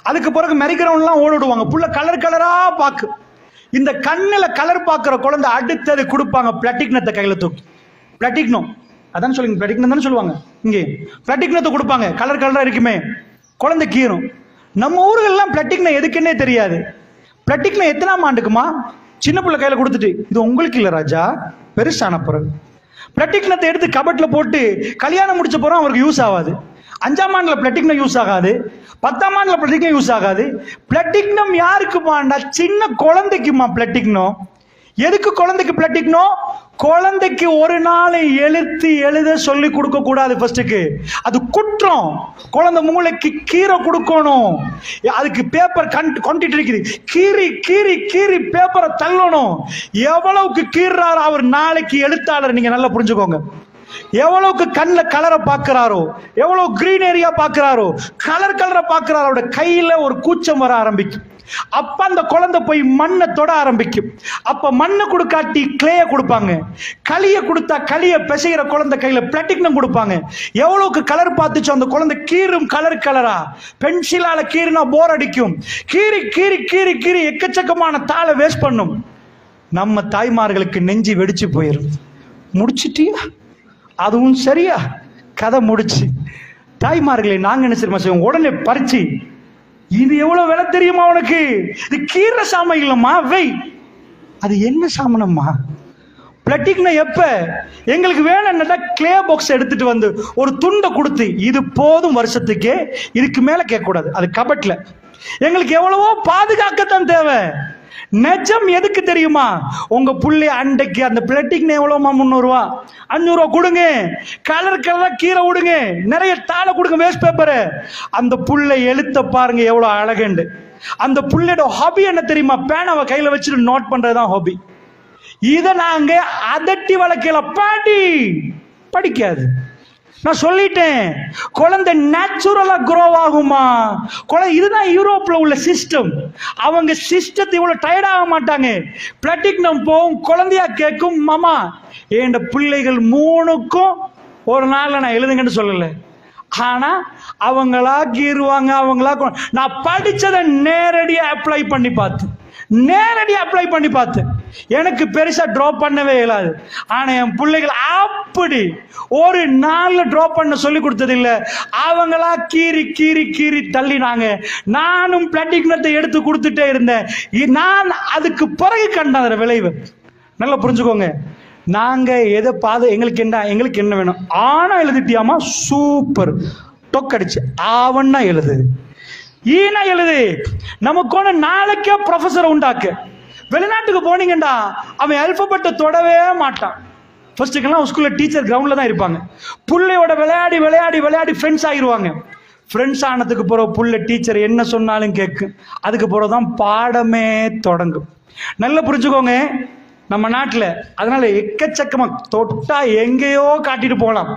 அதுக்கு பிறகு மெரிக்கிறவன்லாம் ஓடிடுவாங்க. புள்ள கலர் கலரா பாக்கு. இந்த கண்ணுல கலர் பார்க்கிற குழந்தை அடுத்தது கொடுப்பாங்க பிளாட்டிக்னத்தை கையில தூக்கி. பிளாட்டிக்னோ அதான் சொல்லுங்க, பிளாட்டிக்னம் தானே சொல்லுவாங்க. இங்கே பிளாட்டிக்னத்தை கொடுப்பாங்க, கலர் கலரா இருக்குமே. குழந்தை கீரும். நம்ம ஊர்கள்லாம் பிளட்டிக்னா எதுக்குன்னே தெரியாது. பிளட்டிக்னா எத்தனாம் ஆண்டுக்குமா? சின்ன பிள்ளை கையில கொடுத்துட்டு, இது உங்களுக்கு இல்ல ராஜா, பெருசான பிறகு. பிளட்டிக்னத்தை எடுத்து கபட்ல போட்டு கல்யாணம் முடிச்ச போறோம் அவருக்கு யூஸ் ஆகாது. 5ஆம் ஆண்டுல பிளட்டிக்னம் யூஸ் ஆகாது. 10ஆம் ஆண்டுல பிளட்டிக்னம் யூஸ் ஆகாது. பிளட்டிக்னம் யாருக்குமாண்டா? சின்ன குழந்தைக்குமா பிளட்டிக்னம். எதுக்கு குழந்தைக்கு பிளட்டிக்னம்? குழந்தைக்கு ஒரு நாளை எழுத சொல்லி கொடுக்க கூடாது. ஃபர்ஸ்ட்டுக்கு அது குற்றம். குழந்தை மூளைக்கு கீரை கொடுக்கணும். அதுக்கு பேப்பர் கொண்டிட்டு இருக்குது, கீறி கீறி கீறி பேப்பரை தள்ளணும். எவ்வளவுக்கு கீறாரோ அவர் நாளைக்கு எழுத்தாளர். நீங்க நல்லா புரிஞ்சுக்கோங்க. எவ்வளவுக்கு கண்ணில் கலரை பார்க்கிறாரோ, எவ்வளவு கிரீன் ஏரியா பார்க்கிறாரோ, கலரை பார்க்கிறாரோ, அவரோட கையில ஒரு கூச்சம் வர ஆரம்பிக்கும். அப்ப அந்த குழந்தை போய் மண்ணை தொட ஆரம்பிக்கும். அப்ப மண்ணை கொடுக்காட்டி கிளேய கொடுப்பாங்க. களிய கொடுத்தா களிய பிசைகிற குழந்தை கையில பிளாட்டினம் கொடுப்பாங்க. எவ்வளவுக்கு கலர் பார்த்துச்சோ அந்த குழந்தை கீரும். கலரா பென்சிலால கீறினா போர் அடிக்கும். கீறி கீறி கீறி கீறி எக்கச்சக்கமான தாளை வேஸ்ட் பண்ணும். நம்ம தாய்மார்களுக்கு நெஞ்சு வெடிச்சு போயிடும். முடிச்சிட்டியா? அதுவும் சரியா? கதை முடிச்சு. தாய்மார்களை நாங்க என்ன செய்வோம்? உடனே பறிச்சு, இது எவ்வளவு விலை தெரியுமா உனக்கு? இது கீரை சாமை இல்லம்மா, வை. அது என்ன சாமனம்மா? பிளட்டிக்னா எப்ப எங்களுக்கு வேணும்னா கிளே பாக்ஸ் எடுத்துட்டு வந்து ஒரு துண்டை கொடுத்து, இது போதும் வருஷத்துக்கே, இதுக்கு மேல கேட்க கூடாது. அது கபட்ல எங்களுக்கு எவ்வளவோ பாதுகாக்கத்தான் தேவை. நெஜம் எதுக்கு தெரியுமா? உங்க புள்ளி அண்டைக்கு அந்த பிளட்டிக்னா எவ்வளவுமா? 300 ரூபா 500 ரூபா கொடுங்க. கலரா கீரை விடுங்க, நிறைய தாளை கொடுங்க, வேஸ்ட் பேப்பர். அந்த புள்ளை எழுத்த பாருங்க எவ்வளவு அழகுண்டு. அந்த புள்ளையோட ஹாபி என்ன தெரியுமா? பேனாவை கையில வச்சுட்டு நோட் பண்றதுதான் ஹாபி. இதை நாங்க அதட்டி வளர்க்கல. பாடி படிக்காது. நான் சொல்லிட்டேன், குழந்தை நேச்சுரலா குரோ ஆகுமா? இதுதான் யூரோப்ல உள்ள சிஸ்டம். அவங்க சிஸ்டத்தை இவ்வளவு டயர்ட் ஆக மாட்டாங்க. பிளாட்டினம் போகும், குழந்தையா கேட்கும், மாமா என் பிள்ளைகள் 3க்கும் ஒரு நாள்ல நான் எழுதுங்கன்னு சொல்லல. ஆனா அவங்களா கீறுவாங்க, அவங்களா. நான் படிச்சதை நேரடியா அப்ளை பண்ணி பார்த்து எனக்கு பெருசா டிராப் பண்ணவே இயலாது. ஆனா என் பிள்ளைகள் அப்படி ஒரு நாள்ல டிராப் பண்ண சொல்லி கொடுத்தது இல்ல. அவங்களா கீறி கீறி கீறி தள்ளினாங்க. நானும் பிளாட்டினத்தை எடுத்து கொடுத்துட்டே இருந்தேன். நான் அதுக்கு பிறகு கண்ட விளைவு நல்லா புரிஞ்சுக்கோங்க. நாங்க எதை எங்களுக்கு என்ன வேணும்? ஆனா எழுதிட்டியாமா? சூப்பர். டொக்கடிச்சு ஆவன்னா எழுது, ஈனா எழுது. நமக்கு ஒன்று நாளைக்கே ப்ரொஃபஸரை உண்டாக்கு. வெளிநாட்டுக்கு போனீங்கடா அவன் அல்பபெட்டை தொடவே மாட்டான். ஃபர்ஸ்ட்டுக்கெல்லாம் ஸ்கூல்ல டீச்சர் கிரவுண்ட்ல தான் இருப்பாங்க. புள்ளையோட விளையாடி விளையாடி விளையாடி ஃப்ரெண்ட்ஸ் ஆகிடுவாங்க. ஃப்ரெண்ட்ஸ் ஆனதுக்கு பிறகு புள்ள டீச்சர் என்ன சொன்னாலும் கேட்கும். அதுக்கு பிறகுதான் பாடமே தொடங்கும். நல்லா புரிஞ்சுக்கோங்க நம்ம நாட்டில். அதனால எக்கச்சக்கமா தொட்டா எங்கேயோ காட்டிட்டு போகலாம்.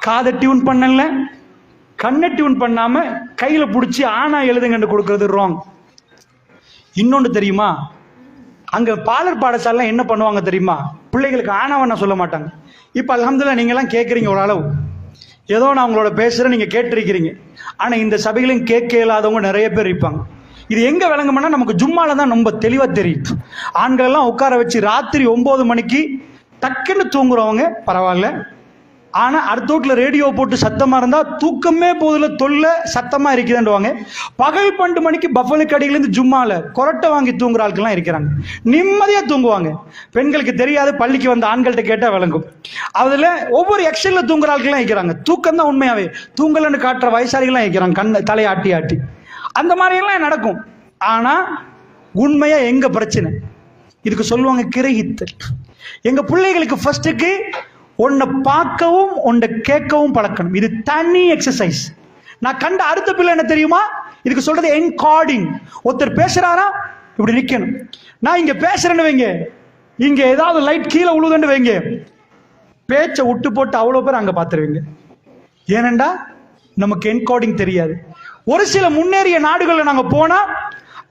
காதை டியூன் பண்ணல, கண்ணை டியூன் பண்ணாம கையில பிடிச்சி ஆனா எழுதுங்கன்னு கொடுக்கறது ராங். இன்னொன்று தெரியுமா? அங்க பாலர் பாடசாலை என்ன பண்ணுவாங்க தெரியுமா? பிள்ளைகளுக்கு ஆனாவன்னா சொல்ல மாட்டாங்க. இப்ப அல்ஹம்துலில்லாஹ் நீங்க எல்லாம் கேட்கறீங்க ஒரு அளவு, ஏதோ நான் உங்களோட பேசுறேன், நீங்க கேட்டிருக்கிறீங்க. ஆனா இந்த சபைகளையும் கேட்க இயலாதவங்க நிறைய பேர் இருப்பாங்க. இது எங்க விளங்கும்னா நமக்கு ஜும்மால தான் ரொம்ப தெளிவா தெரியும். ஆண்கள் எல்லாம் உட்கார வச்சு ராத்திரி 9 மணிக்கு டக்குன்னு தூங்குறவங்க பரவாயில்ல. ஆனா அடுத்த வீட்டுல ரேடியோ போட்டு சத்தமா இருந்தா தூக்கமே போதுல, தொல்லை சத்தமா இருக்குதுன்னுவாங்க. பகல் 12 மணிக்கு பஃபலு கடையில இருந்து ஜும்மால கொரட்டை வாங்கி தூங்குற ஆட்கள்லாம் இருக்கிறாங்க. நிம்மதியா தூங்குவாங்க. பெண்களுக்கு தெரியாது, பள்ளிக்கு வந்த ஆண்கள்கிட்ட கேட்டா விளங்கும். அதுல ஒவ்வொரு எக்ஷன்ல தூங்குற ஆட்கள்லாம் இருக்கிறாங்க. தூக்கம் தான் உண்மையாவே தூங்கலன்னு காட்டுற வயசாளிகள்லாம் இருக்கிறாங்க, கண்ணை தலையாட்டி ஆட்டி. அந்த மாதிரி எல்லாம் நடக்கும். ஆனா உண்மையா எங்க பிரச்சனை? இதுக்கு சொல்லுவாங்க கிரகித்தல். எங்க பிள்ளைகளுக்கு ஃபர்ஸ்ட்டுக்கு உன்னை பார்க்கவும் உன்னை கேட்கவும் பழக்கணும். இது தனி எக்ஸசைஸ். நான் கண்ட அடுத்த பிள்ளை என்ன தெரியுமா? இதுக்கு சொல்றது என்கார்டிங். ஒருத்தர் பேசுறாரா இப்படி நிக்கணும். நான் இங்க பேசுறேன்னு வைங்க, இங்க ஏதாவது லைட் கீழே உழுதுன்னு வைங்க, பேச்சை விட்டு போட்டு அவ்வளவு பேர் அங்க பாத்துருவீங்க. ஏனண்டா நமக்கு என்கார்டிங் தெரியாது. ஒரு சில முன்னேறிய நாடுகள்ல நாங்க போனா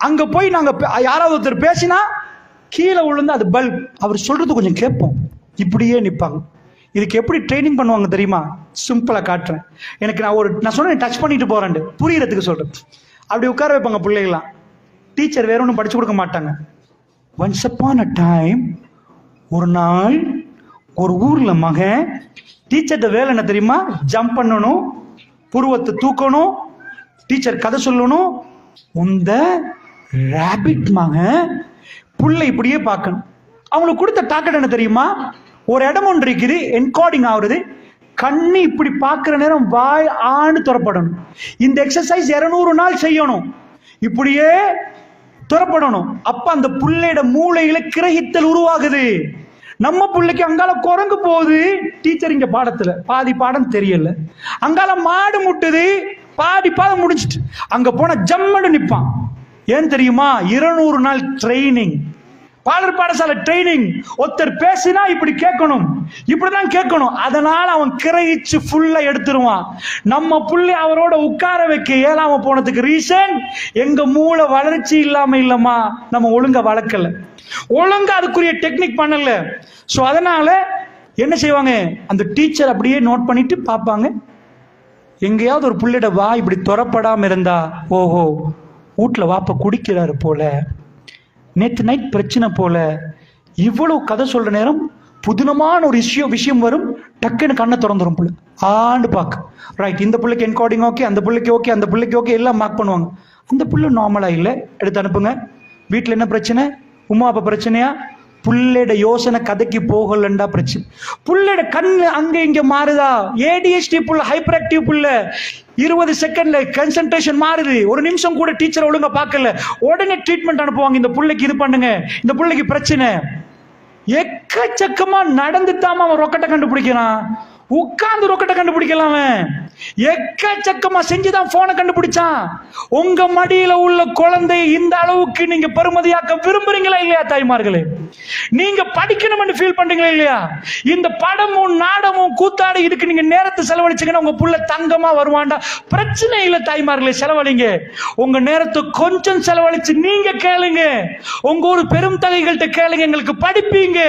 அங்க போய் நாங்க யாராவது ஒருத்தர் பேசினா கீழே விழுந்து அது பல்ப், அவர் சொல்றது கொஞ்சம் கேட்போம், இப்படியே நிற்பாங்க. இதுக்கு எப்படி ட்ரைனிங் பண்ணுவாங்க தெரியுமா? சிம்பிளா காட்டுறேன். எனக்கு நான் சொன்னேன் டச் பண்ணிட்டு போறேன், புரியறதுக்கு சொல்றேன். அப்படி உட்கார வைப்பாங்க பிள்ளைகளாம். டீச்சர் வேற ஒன்றும் படிச்சு கொடுக்க மாட்டாங்க. ஒன்ஸ் அப்பான் அ டைம், ஒரு நாள் ஒரு ஊர்ல மகன், டீச்சர்கிட்ட வேலை என்ன தெரியுமா? ஜம்ப் பண்ணணும், புருவத்தை தூக்கணும், டீச்சர் கதை சொல்லணும். இந்த ராபிட் மகன் புள்ள இப்படியே பார்க்கணும். அவங்களுக்கு கொடுத்த டாக்கெட் என்ன தெரியுமா? ஒரு இடம் ஒன்று இருக்குது, என்கோடிங் ஆகுறது. கண்ணு இப்படி பார்க்குற நேரம் வாய் ஆணு துறப்படணும். இந்த எக்ஸசைஸ் 200 நாள் செய்யணும், இப்படியே துறப்படணும். அப்ப அந்த புள்ளையோட மூளையில கிரகித்தல் உருவாகுது. நம்ம பிள்ளைக்கு அங்கால குரங்கு போகுது, டீச்சர் இங்க பாடத்துல பாதி பாடம் தெரியல. அங்கால மாடு முட்டுது, பாதி பாடம் முடிச்சிட்டு அங்க போன ஜம்மனு நிப்பான். ஏன் தெரியுமா? 200 நாள் ட்ரைனிங், பாடல் பாடசாலை ட்ரைனிங். ஒருத்தர் பேசினா இப்படி கேட்கணும், இப்படிதான் கேட்கணும். அதனால அவன் கிரகிச்சு ஃபுல்லா எடுத்துருவான். நம்ம புள்ளை அவரோட உட்கார வைக்க ஏழாம போனதுக்கு ரீசன், எங்க மூளை வளர்ச்சி இல்லாம இல்லம்மா, நம்ம ஒழுங்கா வளர்க்கல, ஒழுங்கா அதுக்குரிய டெக்னிக் பண்ணல. ஸோ அதனால என்ன செய்வாங்க, அந்த டீச்சர் அப்படியே நோட் பண்ணிட்டு பார்ப்பாங்க. எங்கேயாவது ஒரு புள்ளிட வா இப்படி துறப்படாம இருந்தா, ஓஹோ வீட்டுல வாப்ப குடிக்கிறாரு போல, நேற்று நைட் பிரச்சனை போல, இவ்வளவு கதை சொல்ற நேரம் புதுனமான ஒரு விஷயம் வரும், டக்குன்னு கண்ணை திறந்துரும் புள்ள. ஆண்டு பார்க்க ரைட், இந்த பிள்ளைக்கு என்கோடிங் ஓகே, அந்த பிள்ளைக்கு ஓகே, அந்த பிள்ளைக்கு ஓகே, எல்லாம் மார்க் பண்ணுவாங்க. அந்த புள்ள நார்மலா இல்லை, எடுத்து அனுப்புங்க. வீட்டில் என்ன பிரச்சனை? உமா அப்பா பிரச்சனையா? புள்ளையோட யோசனை கதைக்கு போகலண்டா பிரச்சனை. புள்ளையோட கண்ணு அங்க இங்க மாறுதா? ஏடிஎஸ்டி புள்ள, ஹைப்பர் ஆக்டிவ் புள்ள, 20 செகண்ட்ல கன்சன்ட்ரேஷன் மாறுது. ஒரு நிமிஷம் கூட டீச்சர் ஒழுங்கா பார்க்கல, உடனே ட்ரீட்மெண்ட் அனுப்புவாங்க. இந்த புள்ளைக்கு இது பண்ணுங்க, இந்த புள்ளைக்கு பிரச்சனை. எக்கச்சக்கமா நடந்துட்டாம அவன் ரொக்கட்டை கண்டுபிடிக்கிறான். உட்கார்ந்து ரொக்கட்டை கண்டுபிடிக்கலாம். எக்கச்சக்கமா செஞ்சுதான் போனை கண்டுபிடிச்சான். உங்க மடியில உள்ள குழந்தை இந்த அளவுக்கு நீங்க பெருமதியாக்க விரும்புறீங்களா இல்லையா தாய்மார்களே? நீங்க படிக்கணும்னு ஃபீல் பண்றீங்களா இல்லையா? இந்த படமும் நாடமும் கூத்தாடி இதுக்கு நீங்க நேரத்தை செலவழிச்சீங்கன்னா உங்க புள்ள தங்கமா வருவான்டா. பிரச்சனை இல்லை தாய்மார்களே, செலவழிங்க. உங்க நேரத்தை கொஞ்சம் செலவழிச்சு நீங்க கேளுங்க, உங்க ஒரு பெரும் தகைகள்கிட்ட கேளுங்க, எங்களுக்கு படிப்பீங்க,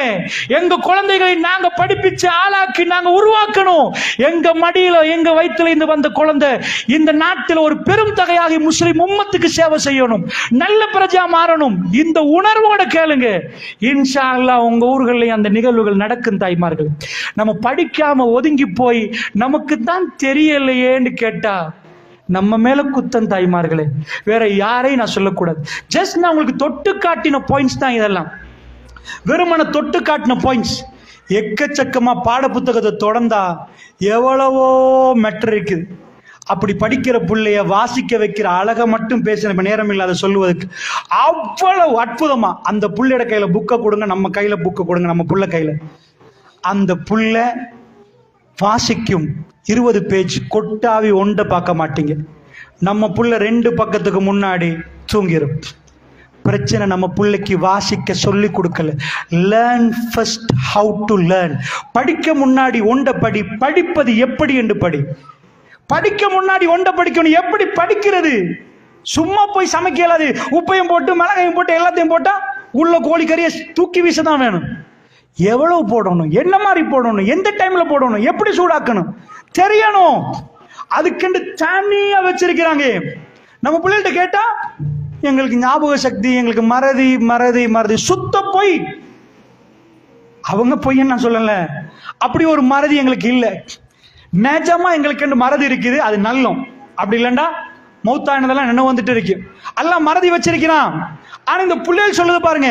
எங்க குழந்தைகளை நாங்க படிப்பிச்சு ஆளாக்கி நாங்க உருவாக்கணும். எங்க மடியில எங்க வயிற்றுல இருந்து வந்த குழந்தை இந்த நாட்டில் ஒரு பெரும் தகையாகி முஸ்லிம் உம்மத்துக்கு சேவை செய்யணும், நல்ல பிரஜா மாறணும். இந்த உணர்வோட கேளுங்க, இன்ஷா அல்லாஹ் உங்க ஊர்களில் அந்த நிகழ்வுகள் நடக்கும் தாய்மார்கள். நம்ம படிக்காம ஒதுங்கி போய் நமக்கு தான் தெரியலையேன்னு கேட்டா நம்ம மேல குத்தம் தாய்மார்களே, வேற யாரையும் நான் சொல்லக்கூடாது. ஜஸ்ட் நான் உங்களுக்கு தொட்டு காட்டின பாயிண்ட்ஸ் தான் இதெல்லாம், வெறுமன தொட்டு காட்டின பாயிண்ட்ஸ். எக்கச்சக்கமா பாட புத்தகத்தை தொடர்ந்தா எவ்வளவோ மெட்டர் இருக்குது. அப்படி படிக்கிற பிள்ளைய வாசிக்க வைக்கிற அழக மட்டும் பேசின நேரம் இல்லாத சொல்லுவதற்கு அவ்வளவு அற்புதமா. அந்த புள்ளையோட கையில புக்கை கொடுங்க, நம்ம கையில புக்கை கொடுங்க, நம்ம புள்ள கையில. அந்த புள்ள வாசிக்கும் 20 பேஜ் கொட்டாவி ஒன்றை பார்க்க மாட்டீங்க. நம்ம புள்ள 2 பக்கத்துக்கு முன்னாடி தூங்கிடும். பிரச்சனை நம்ம பிள்ளைக்கு வாசிக்க சொல்லி கொடுக்கல. Learn first how to learn. படிக்க முன்னாடி ஒன்றை படி, படிப்பது எப்படி என்று படி. படிக்க முன்னாடி ஒன்றை படிக்கணும். எப்படி படிக்கிறது? சும்மா போய் சமைக்க இயலாது. உப்பையும் போட்டு மிளகையும் போட்டு எல்லாத்தையும் போட்டா உள்ள கோழிக்கறியை தூக்கி வீச தான் வேணும். எவ்வளவு போடணும், என்ன மாதிரி போடணும், எந்த டைம்ல போடணும், எப்படி சூடாக்கணும் தெரியணும். அதுக்கென்று தனியா வச்சிருக்கிறாங்க. நம்ம பிள்ளைகிட்ட கேட்டா எங்களுக்கு ஞாபக சக்தி, எங்களுக்கு மறதி மறதி மறதி, சுத்த போய். அவங்க பொய்ன்னு நான் சொல்லல, அப்படி ஒரு மறதி எங்களுக்கு இல்லை. நிஜமா எங்களுக்கு மறதி இருக்குது, அது நல்லம். அப்படி இல்லைண்டா மௌத்தானதெல்லாம் நினைவு வந்துட்டு இருக்கு, எல்லாம் மறதி வச்சிருக்கிறான். ஆனா இந்த பிள்ளைகள் சொல்லுது பாருங்க,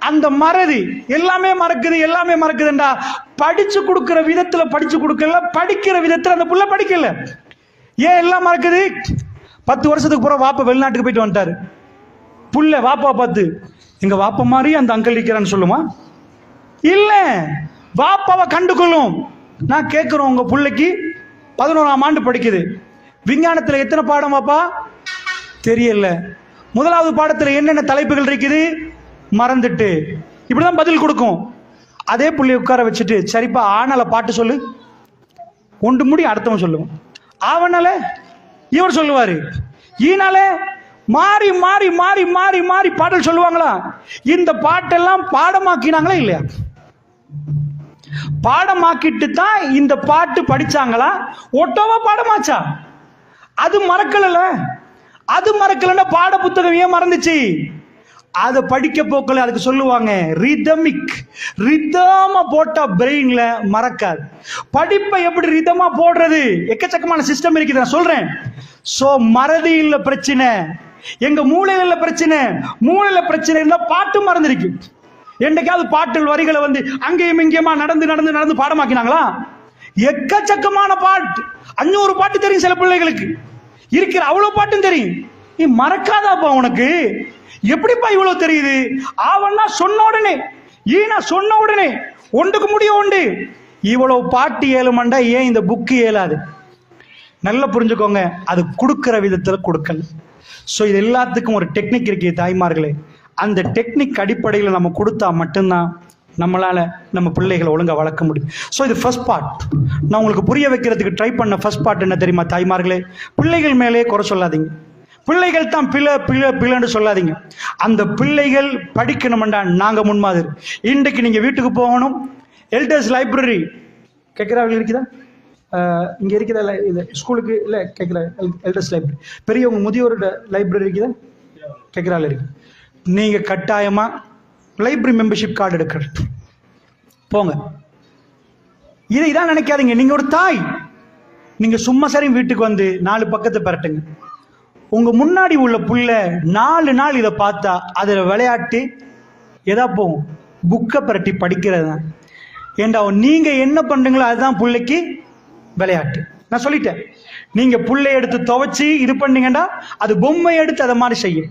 அந்த மறதி எல்லாமே மறக்குது, எல்லாமே மறக்குதுண்டா. படிச்சு கொடுக்கிற விதத்துல படிச்சு கொடுக்கல, படிக்கிற விதத்துல அந்த புள்ள படிக்கல. ஏன் எல்லாம் மறக்குது? 10 வருஷத்துக்கு பிறகு வாப்பா வெளிநாட்டுக்கு போயிட்டு வந்துட்டாரு. புள்ள வாப்பா பார்த்து எங்க வாப்பா மாதிரி அந்த அங்கிள் இருக்கிறான்னு சொல்லுமா? இல்ல, வாப்பாவை கண்டுகொள்ளும். நான் கேட்கிறோம், உங்க பிள்ளைக்கு 11ஆம் ஆண்டு படிக்குது, விஞ்ஞானத்துல எத்தனை பாடம் வாப்பா தெரியல, 1வது பாடத்துல என்னென்ன தலைப்புகள் இருக்குது மறந்துட்டு, இப்படிதான் பதில் கொடுக்கும். அதே புள்ளைய உட்கார வச்சுட்டு சரிப்பா ஆனால பாட்டு சொல்லு, ஒன்று முடி அடுத்தவன் சொல்லுவான், ஆவனால இவர் சொல்லுவாரு, ஈனாலே மாறி மாறி மாறி மாறி மாறி பாடல் சொல்லுவாங்களா? இந்த பாட்டெல்லாம் பாடமாக்கினாங்களா இல்லையா? பாடமாக்கிட்டு தான் இந்த பாட்டு படிச்சாங்களா? ஒட்டோவா பாடமாச்சா? அது மறக்கல. அது மறக்கலன்னா பாட புத்தகம் ஏன் மறந்துச்சு? அதை படிக்க போக்கல அதுக்கு சொல்லுவாங்க ரிதமிக். ரிதமா போட்டா பிரெயின்ல மறக்காது. படிப்பை எப்படி ரிதமா போடுறது, எக்கச்சக்கமான சிஸ்டம் இருக்குது, நான் சொல்றேன். சோ மறதி இல்ல பிரச்சனை, எங்க மூளையில பிரச்சனை. மூளையில பிரச்சனை இருந்தா பாட்டு மறந்துருக்கு. என்னைக்காவது பாட்டு வரிகளை வந்து அங்கேயும் இங்கேயுமா நடந்து நடந்து நடந்து பாடமாக்கினாங்களா? எக்கச்சக்கமான பாட்டு, 500 பாட்டு தெரியும் சில பிள்ளைகளுக்கு, இருக்கிற அவ்வளவு பாட்டும் தெரியும். நீ மறக்காதாப்பா, உனக்கு எப்படிப்பா இவ்வளவு தெரியுது? ஆவன்னா சொன்ன உடனே, ஈனா சொன்ன உடனே ஒன்றுக்கு முடியும் உண்டு. இவ்வளவு பாட்டு ஏழுமண்டா ஏன் இந்த புக்கு ஏலாது? நல்லா புரிஞ்சுக்கோங்க, அது கொடுக்கிற விதத்துல கொடுக்கல. ஸோ இது எல்லாத்துக்கும் ஒரு டெக்னிக் இருக்கு தாய்மார்களே. அந்த டெக்னிக் அடிப்படையில் நம்ம கொடுத்தா மட்டும்தான் நம்மளால நம்ம பிள்ளைகளை ஒழுங்கா வளர்க்க முடியும். ஸோ இது ஃபர்ஸ்ட் பார்ட். நான் உங்களுக்கு புரிய வைக்கிறதுக்கு ட்ரை பண்ண ஃபர்ஸ்ட் பார்ட் என்ன தெரியுமா தாய்மார்களே? பிள்ளைகள் மேலே குறை சொல்லாதீங்க. பிள்ளைகள் தான் பிள்ளை பிள்ளை பிள்ளைன்னு சொல்லாதீங்க. அந்த பிள்ளைகள் படிக்கணும்டா நாங்க முன்மாதிரி. இன்றைக்கு நீங்க வீட்டுக்கு போகணும், எல்டர்ஸ் லைப்ரரி கேட்குறாங்க இருக்குதா? இங்க இருக்குதா? இது ஸ்கூலுக்கு இல்லை கேட்குற எல்டர்ஸ் லைப்ரரி, பெரியவங்க முதியோரோட லைப்ரரி இருக்குதா? கேட்குறாள் இருக்கு. நீங்க கட்டாயமா லைப்ரரி மெம்பர்ஷிப் கார்டு எடுக்கிறது போங்க. இதான் நினைக்காதீங்க, நீங்க ஒரு தாய். நீங்க சும்மா சரி வீட்டுக்கு வந்து 4 பக்கத்தை பரட்டுங்க. உங்க முன்னாடி உள்ள புள்ள 4 நாள் இதை பார்த்தா அதுல விளையாட்டு எதா போகும்? புக்கை பரட்டி படிக்கிறது தான். ஏண்டா நீங்க என்ன பண்றீங்களோ அதுதான் பிள்ளைக்கு விளையாட்டு. நான் சொல்லிட்டேன், நீங்க புள்ளைய எடுத்து துவைச்சி இது பண்ணீங்கன்னா அது பொம்மையை எடுத்து அதை மாதிரி செய்யும்.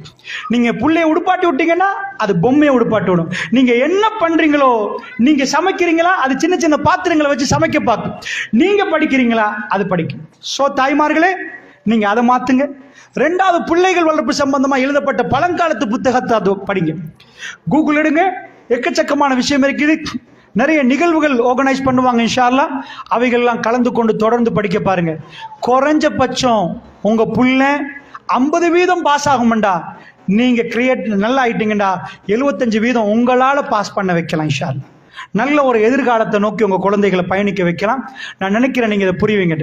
நீங்க புள்ளைய உடுப்பாட்டி விட்டீங்கன்னா அது பொம்மையை உடுப்பாட்டி விடும். நீங்க என்ன பண்றீங்களோ, நீங்க சமைக்கிறீங்களா அது சின்ன சின்ன பாத்திரங்களை வச்சு சமைக்க பார்க்கும். நீங்க படிக்கிறீங்களா அது படிக்கும். சோ தாய்மார்களே, நீங்க அதை மாத்துங்க. 2வது, பிள்ளைகள் வளர்ப்பு சம்பந்தமா எழுதப்பட்ட பழங்காலத்து புத்தகத்தை அது படிங்க. கூகுள் எடுங்க, எக்கச்சக்கமான விஷயம் இருக்குது. நிறைய நிகழ்வுகள் ஆர்கனைஸ் பண்ணுவாங்க இன்ஷா அல்லாஹ். அவைகள்லாம் கலந்து கொண்டு தொடர்ந்து படிக்க பாருங்க. குறைஞ்சபட்சம் உங்க புள்ள 50% பாஸ் ஆகும்டா, நீங்க கிரியேட் நல்லா ஆயிட்டீங்கடா 75% உங்களால பாஸ் பண்ண வைக்கலாம் இன்ஷா அல்லாஹ். நல்ல ஒரு எதிர்காலத்தை நோக்கி உங்க குழந்தைகளை பயணிக்க வைக்கலாம். நான் நினைக்கிறேன் நீங்க இதை புரியுவீங்க.